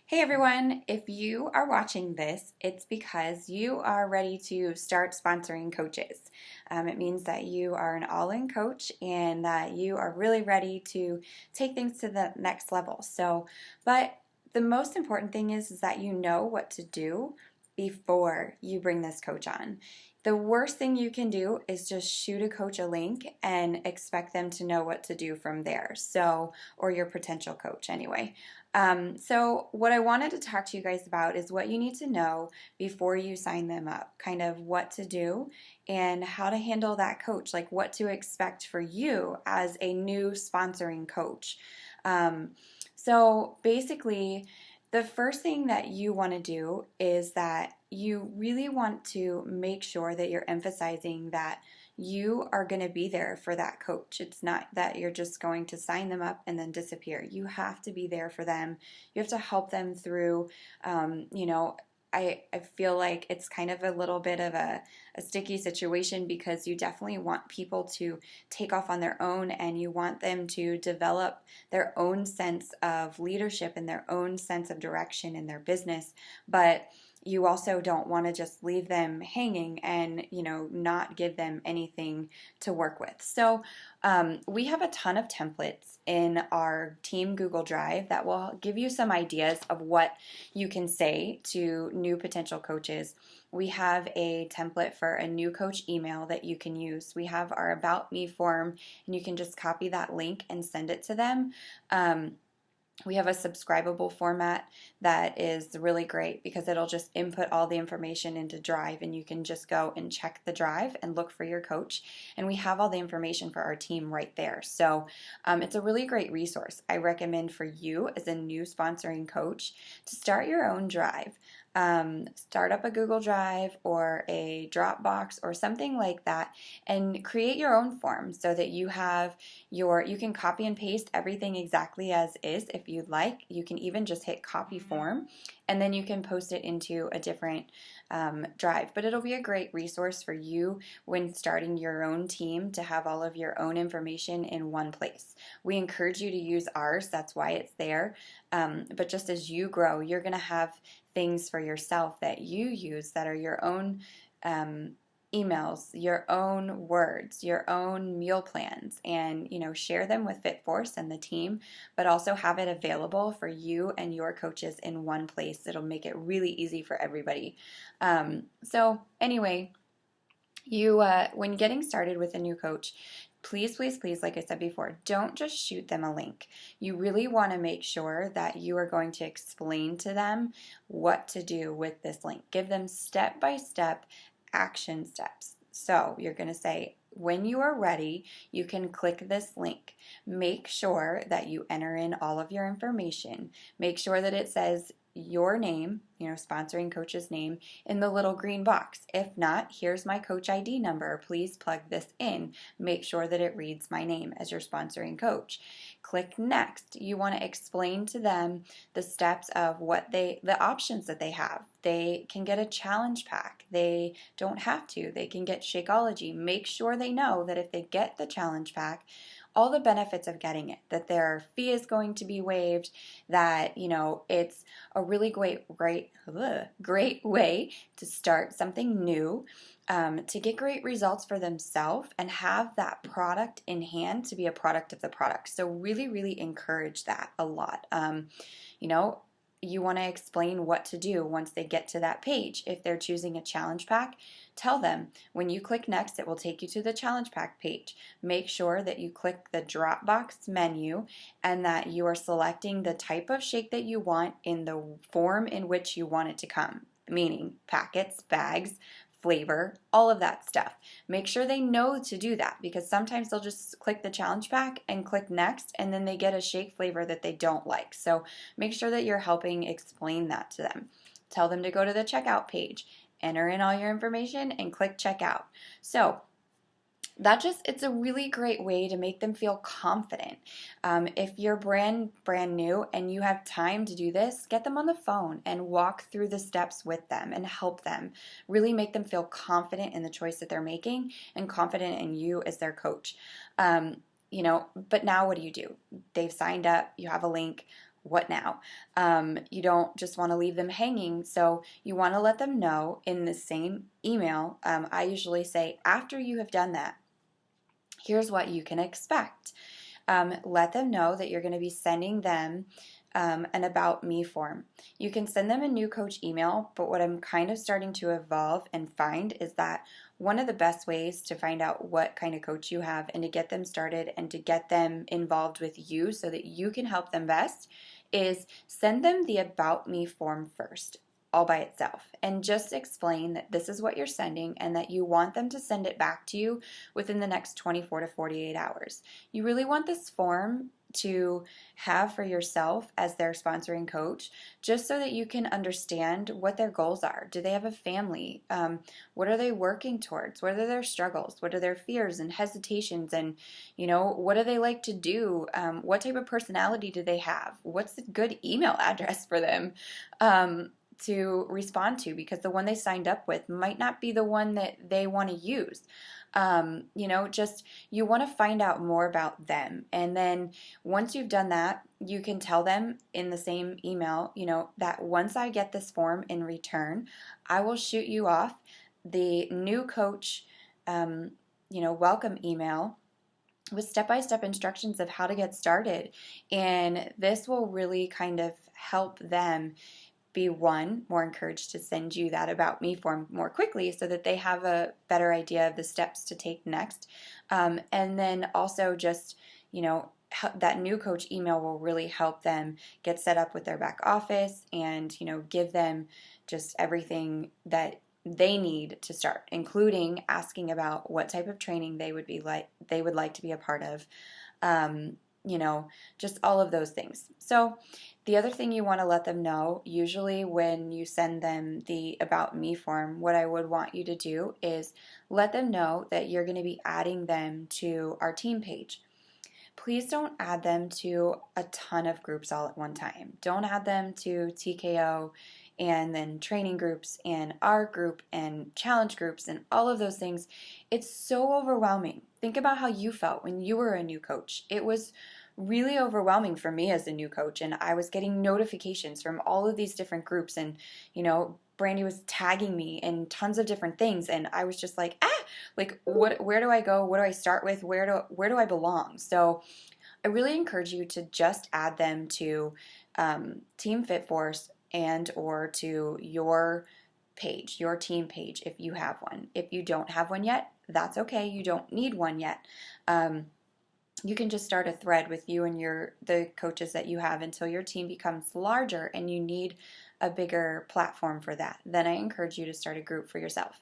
Hey everyone, if you are watching this, it's because you are ready to start sponsoring coaches. It means that you are an all-in coach and that you are really ready to take things to the next level. But the most important thing is that you know what to do before you bring this coach on. The worst thing you can do is just shoot a coach a link and expect them to know what to do from there. Or your potential coach anyway. So what I wanted to talk to you guys about is what you need to know before you sign them up, kind of what to do and how to handle that coach, like what to expect for you as a new sponsoring coach. Um, so basically, the first thing that you want to do is that you really want to make sure that you're emphasizing that you are going to be there for that coach. It's not that you're just going to sign them up and then disappear. You have to be there for them. You have to help them through, um, you know, I feel like it's kind of a little bit of a sticky situation because you definitely want people to take off on their own and you want them to develop their own sense of leadership and their own sense of direction in their business. But you also don't want to just leave them hanging and not give them anything to work with. So we have a ton of templates in our team Google Drive that will give you some ideas of what you can say to new potential coaches. We have a template for a new coach email that you can use. We have our About Me form, and you can just copy that link and send it to them. We have a subscribable format that is really great because it'll just input all the information into Drive and you can just go and check the Drive and look for your coach. And we have all the information for our team right there. So it's a really great resource. I recommend for you as a new sponsoring coach to start your own Drive. Start up a Google Drive or a Dropbox or something like that and create your own form so that you can copy and paste everything exactly as is if you'd like. You can even just hit copy form and then you can post it into a different drive. But it'll be a great resource for you when starting your own team to have all of your own information in one place. We encourage you to use ours, that's why it's there. But just as you grow, you're going to have things for yourself that you use that are your own emails, your own words, your own meal plans, and share them with FitForce and the team, but also have it available for you and your coaches in one place. It'll make it really easy for everybody. So anyway, when getting started with a new coach, please, please, please, like I said before, don't just shoot them a link. You really want to make sure that you are going to explain to them what to do with this link. Give them step-by-step action steps. So you're going to say, when you are ready, you can click this link. Make sure that you enter in all of your information. Make sure that it says your name, sponsoring coach's name, in the little green box. If not, here's my coach ID number. Please plug this in. Make sure that it reads my name as your sponsoring coach. Click next. You want to explain to them the steps of the options that they have. They can get a challenge pack. They don't have to. They can get Shakeology. Make sure they know that if they get the challenge pack, all the benefits of getting it, that their fee is going to be waived, that it's a really great way to start something new, to get great results for themselves and have that product in hand to be a product of the product. So really, really encourage that a lot. You want to explain what to do once they get to that page. If they're choosing a challenge pack, tell them when you click next, it will take you to the challenge pack page. Make sure that you click the Dropbox menu and that you are selecting the type of shake that you want in the form in which you want it to come, meaning packets, bags, flavor, all of that stuff. Make sure they know to do that because sometimes they'll just click the challenge pack and click next and then they get a shake flavor that they don't like. So make sure that you're helping explain that to them. Tell them to go to the checkout page, enter in all your information and click checkout. So it's a really great way to make them feel confident. If you're brand new and you have time to do this, get them on the phone and walk through the steps with them and help them. Really make them feel confident in the choice that they're making and confident in you as their coach. But now what do? They've signed up, you have a link. what now? You don't just want to leave them hanging, so you want to let them know in the same email. I usually say, after you have done that, here's what you can expect. Let them know that you're going to be sending them an About Me form. You can send them a new coach email, but what I'm kind of starting to evolve and find is that one of the best ways to find out what kind of coach you have and to get them started and to get them involved with you so that you can help them best is send them the About Me form first, all by itself, and just explain that this is what you're sending and that you want them to send it back to you within the next 24 to 48 hours. You really want this form to have for yourself as their sponsoring coach, just so that you can understand what their goals are. Do they have a family? What are they working towards? What are their struggles? What are their fears and hesitations? And, what do they like to do? What type of personality do they have? What's a good email address for them? To respond to, because the one they signed up with might not be the one that they want to use. Just you want to find out more about them. And then once you've done that, you can tell them in the same email, that once I get this form in return, I will shoot you off the new coach, welcome email with step-by-step instructions of how to get started. And this will really kind of help them be more encouraged to send you that About Me form more quickly so that they have a better idea of the steps to take next. And then also just, that new coach email will really help them get set up with their back office and, give them just everything that they need to start, including asking about what type of training they would like to be a part of. Just all of those things. So the other thing you want to let them know, usually when you send them the About Me form, what I would want you to do is let them know that you're going to be adding them to our team page. Please don't add them to a ton of groups all at one time. Don't add them to TKO and then training groups and our group and challenge groups and all of those things. It's so overwhelming. Think about how you felt when you were a new coach. It was really overwhelming for me as a new coach, and I was getting notifications from all of these different groups, and Brandy was tagging me in tons of different things, and I was just like, where do I go? What do I start with? Where do I belong? So I really encourage you to just add them to Team Fit Force and or to your page, your team page, if you have one. If you don't have one yet, that's okay. You don't need one yet. You can just start a thread with you and the coaches that you have until your team becomes larger and you need a bigger platform for that. Then I encourage you to start a group for yourself.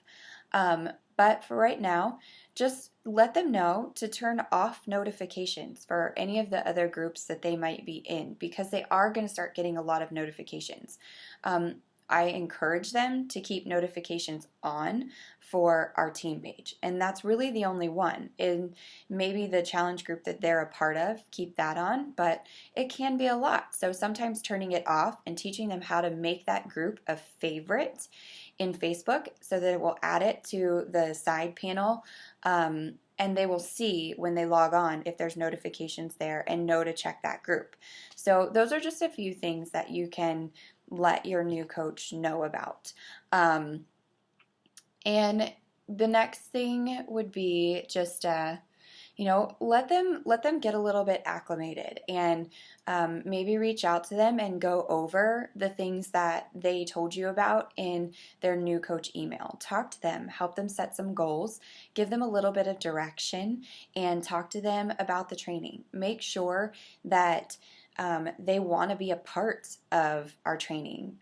But for right now, just let them know to turn off notifications for any of the other groups that they might be in, because they are going to start getting a lot of notifications. I encourage them to keep notifications on for our team page, and that's really the only one. And maybe the challenge group that they're a part of, keep that on, but it can be a lot. So sometimes turning it off and teaching them how to make that group a favorite in Facebook so that it will add it to the side panel, and they will see when they log on if there's notifications there and know to check that group. So those are just a few things that you can let your new coach know about. And the next thing would be just let them get a little bit acclimated, and maybe reach out to them and go over the things that they told you about in their new coach email. Talk to them, help them set some goals, give them a little bit of direction, and talk to them about the training. Make sure that they want to be a part of our training.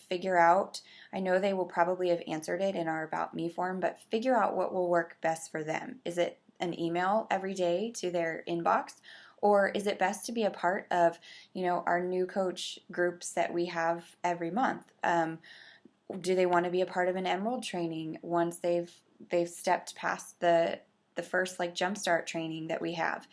Figure out, I know they will probably have answered it in our About Me form, but figure out what will work best for them. Is it an email every day to their inbox? Or is it best to be a part of, our new coach groups that we have every month? Do they want to be a part of an Emerald training once they've stepped past the first jumpstart training that we have?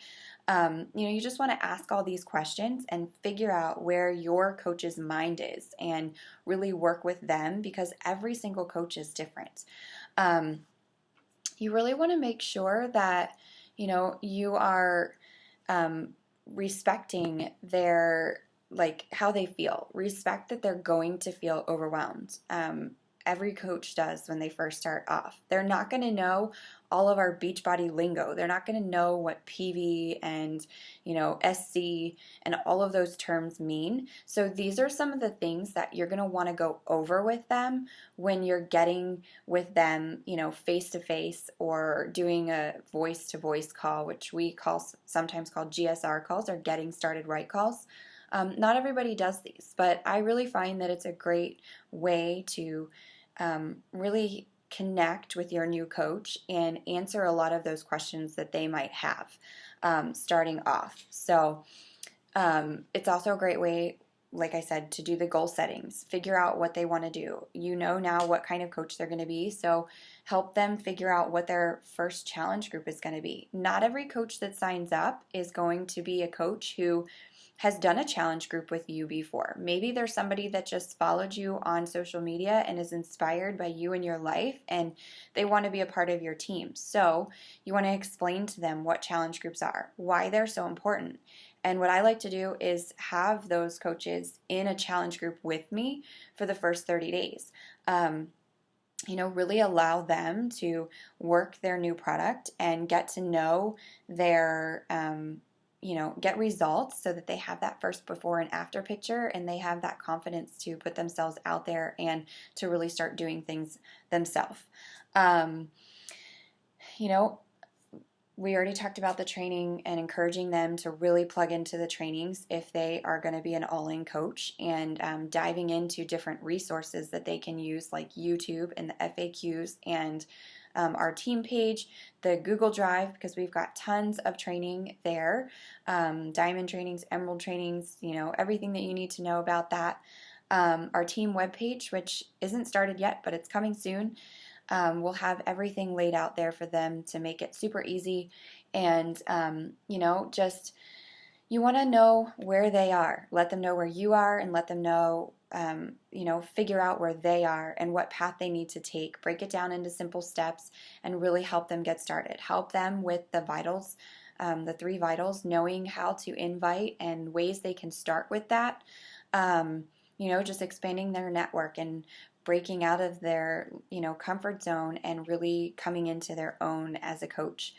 You just want to ask all these questions and figure out where your coach's mind is and really work with them, because every single coach is different. You really want to make sure that, you are respecting their like how they feel. Respect that they're going to feel overwhelmed. Every coach does when they first start off. They're not going to know all of our Beachbody lingo. They're not going to know what PV and, SC and all of those terms mean. So these are some of the things that you're going to want to go over with them when you're getting with them, face to face, or doing a voice to voice call, which we sometimes call GSR calls, or getting started right calls. Not everybody does these, but I really find that it's a great way to really connect with your new coach and answer a lot of those questions that they might have starting off. So it's also a great way, like I said, to do the goal settings, figure out what they want to do. You know now what kind of coach they're going to be, so help them figure out what their first challenge group is going to be. Not every coach that signs up is going to be a coach who has done a challenge group with you before. Maybe there's somebody that just followed you on social media and is inspired by you and your life, and they want to be a part of your team. So you want to explain to them what challenge groups are, why they're so important. And what I like to do is have those coaches in a challenge group with me for the first 30 days. Really allow them to work their new product and get to know their get results, so that they have that first before and after picture, and they have that confidence to put themselves out there and to really start doing things themselves. We already talked about the training and encouraging them to really plug into the trainings if they are going to be an all-in coach, and diving into different resources that they can use, like YouTube and the FAQs, and our team page, the Google Drive, because we've got tons of training there, diamond trainings, emerald trainings, everything that you need to know about that. Our team webpage, which isn't started yet, but it's coming soon. We'll have everything laid out there for them to make it super easy. And, just you want to know where they are. Let them know where you are, and let them know, figure out where they are and what path they need to take. Break it down into simple steps and really help them get started. Help them with the vitals, the 3 vitals, knowing how to invite and ways they can start with that. Just expanding their network and breaking out of their, comfort zone and really coming into their own as a coach.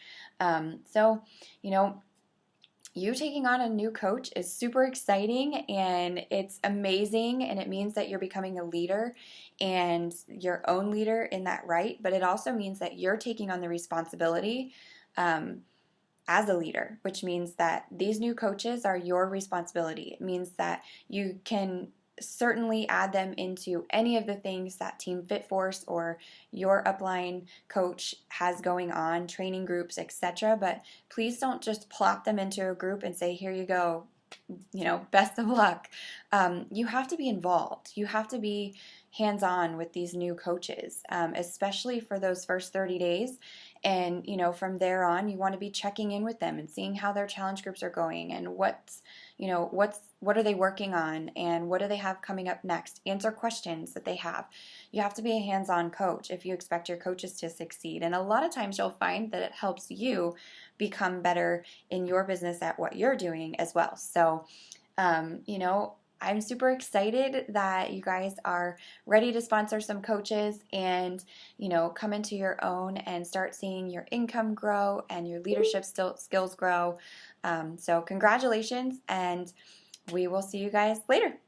You taking on a new coach is super exciting, and it's amazing, and it means that you're becoming a leader and your own leader in that right, but it also means that you're taking on the responsibility as a leader, which means that these new coaches are your responsibility. It means that you can certainly add them into any of the things that Team Fit Force or your upline coach has going on, training groups, etc. But please don't just plop them into a group and say, here you go, best of luck. You have to be involved. You have to be hands-on with these new coaches, especially for those first 30 days. And, from there on, you want to be checking in with them and seeing how their challenge groups are going, and what are they working on, and what do they have coming up next. Answer questions that they have. You have to be a hands-on coach if you expect your coaches to succeed. And a lot of times you'll find that it helps you become better in your business at what you're doing as well. So, I'm super excited that you guys are ready to sponsor some coaches and, come into your own and start seeing your income grow and your leadership skills grow. So congratulations, and we will see you guys later.